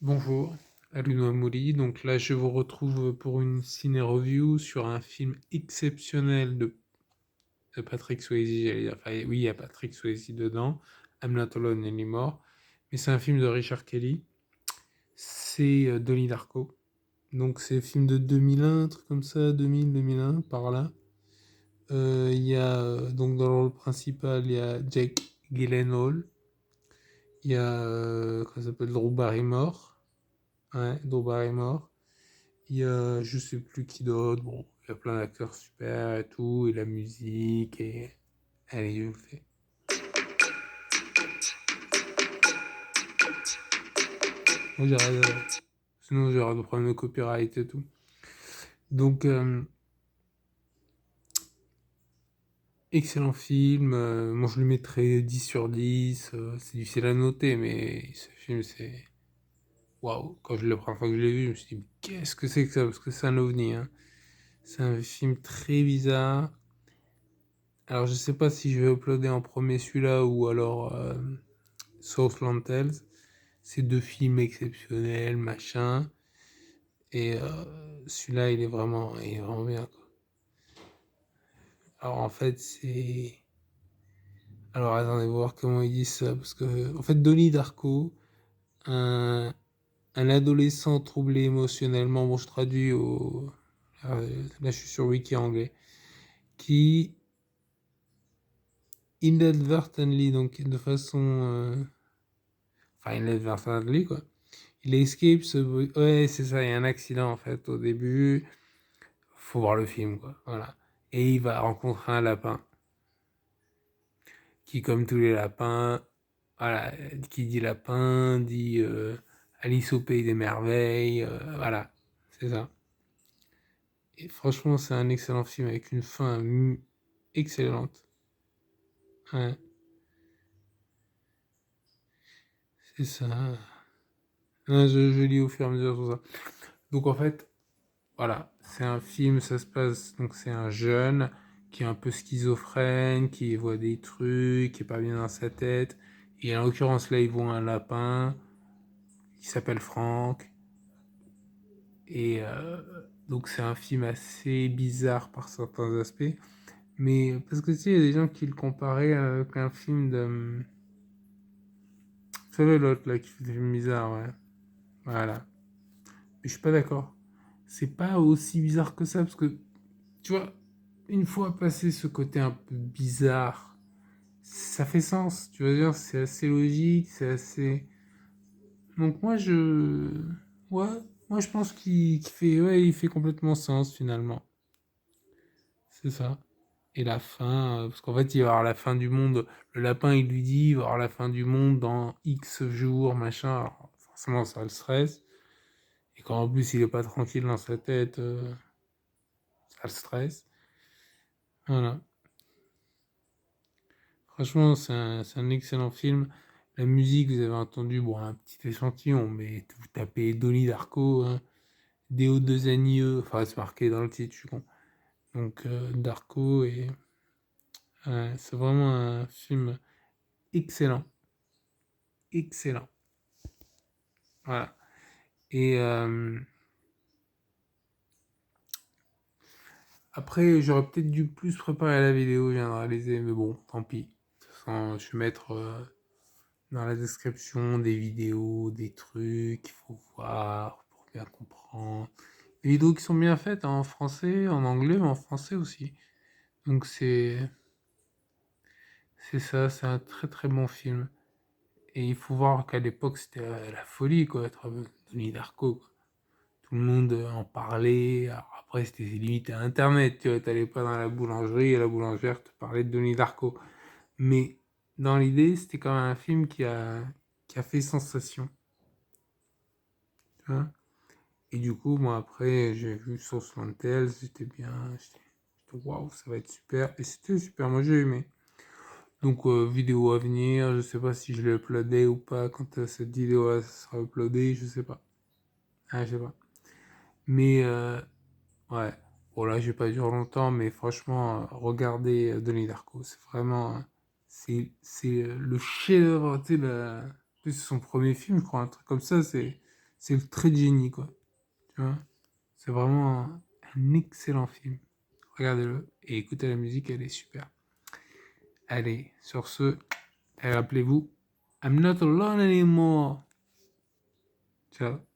Bonjour, Aluno Mouli. Donc là, je vous retrouve pour une ciné-review sur un film exceptionnel de Patrick Swayze. J'allais dire. Enfin, oui, il y a Patrick Swayze dedans. I'm Not Alone Anymore. Mais c'est un film de Richard Kelly. C'est Donnie Darko. Donc c'est un film de 2001, un truc comme ça, 2000, 2001, par là. Il y a, donc dans le rôle principal, il y a Jake Gyllenhaal. Il y a, comment ça s'appelle, Drew Barrymore. Ouais, Drew Barrymore. Il y a je sais plus qui d'autre. Bon, il y a plein d'acteurs super et tout, et la musique, et. Allez, je vous le fais. Moi, j'arrête. Sinon, j'aurai des problèmes de copyright et tout. Donc, excellent film. Moi, je lui mettrais 10 sur 10. C'est difficile à noter, mais ce film, c'est. Waouh! Quand la première fois que je l'ai vu, je me suis dit, mais qu'est-ce que c'est que ça? Parce que c'est un ovni, hein. C'est un film très bizarre. Alors, je sais pas si je vais uploader en premier celui-là ou alors Southland Tales. C'est deux films exceptionnels, machin. Et celui-là, il est vraiment bien, quoi. Alors en fait, c'est. Alors attendez, voir comment ils disent ça. Parce que, en fait, Donnie Darko, un, un adolescent troublé émotionnellement, bon, je traduis au. Là, je suis sur Wiki anglais. Qui, inadvertently, donc de façon. Enfin, inadvertently, quoi. Il escape ce. Ouais, c'est ça, il y a un accident, en fait, au début. Faut voir le film, quoi. Voilà. Et il va rencontrer un lapin qui, comme tous les lapins, voilà, qui dit lapin, dit Alice au pays des merveilles, voilà, c'est ça. Et franchement, c'est un excellent film avec une fin excellente. Ouais, c'est ça. Ouais, je lis au fur et à mesure tout ça. Donc en fait, voilà, c'est un film, ça se passe, donc c'est un jeune qui est un peu schizophrène, qui voit des trucs, qui est pas bien dans sa tête. Et en l'occurrence, là, il voit un lapin qui s'appelle Franck. Et donc, c'est un film assez bizarre par certains aspects. Mais parce que tu sais, il y a des gens qui le comparaient avec un film de. Vous savez, l'autre là qui fait des films bizarres, ouais. Voilà. Mais je suis pas d'accord. C'est pas aussi bizarre que ça parce que, tu vois, une fois passé ce côté un peu bizarre, ça fait sens. Tu vas dire, c'est assez logique, c'est assez. Donc, moi, je. Ouais, moi, je pense qu'il fait. Ouais, il fait complètement sens finalement. C'est ça. Et la fin, parce qu'en fait, il va y avoir la fin du monde. Le lapin, il lui dit, il va y avoir la fin du monde dans X jours, machin. Alors, forcément, ça le stresse. Et quand en plus, il est pas tranquille dans sa tête, ça le stresse. Voilà. Franchement, c'est un excellent film. La musique, vous avez entendu, bon, un petit échantillon, mais vous tapez Donnie Darko, hein, Déo 2 Agneux, enfin, c'est marqué dans le titre, je suis con. Donc, Darko, et c'est vraiment un film excellent. Excellent. Voilà. Et après, j'aurais peut-être dû plus préparer la vidéo, je viens de réaliser, mais bon, tant pis. De toute façon, je vais mettre dans la description des vidéos, des trucs qu'il faut voir pour bien comprendre. Des vidéos qui sont bien faites hein, en français, en anglais, mais en français aussi. Donc c'est ça, c'est un très très bon film. Et il faut voir qu'à l'époque, c'était la folie, quoi, être Denis Darko, quoi. Tout le monde en parlait. Alors après, c'était limité à Internet, tu vois, t'allais pas dans la boulangerie et la boulangère te parlait de Denis Darko. Mais dans l'idée, c'était quand même un film qui a fait sensation, tu vois. Et du coup, moi après, j'ai vu Source Tales, c'était bien, j'étais waouh, ça va être super. Et c'était super, moi j'ai aimé. Donc, vidéo à venir, je sais pas si je l'ai uploadé ou pas quand cette vidéo sera uploadée, je sais pas. Ah, je sais pas. Mais ouais, bon là, je vais pas durer longtemps, mais franchement, regardez Denis Darko, c'est vraiment, c'est le chef-d'œuvre, tu sais, en plus, c'est son premier film, je crois, un truc comme ça, c'est C'est le trait de génie, quoi. Tu vois? C'est vraiment un excellent film. Regardez-le et écoutez la musique, elle est super. Allez, sur ce, rappelez-vous, I'm not alone anymore. Ciao.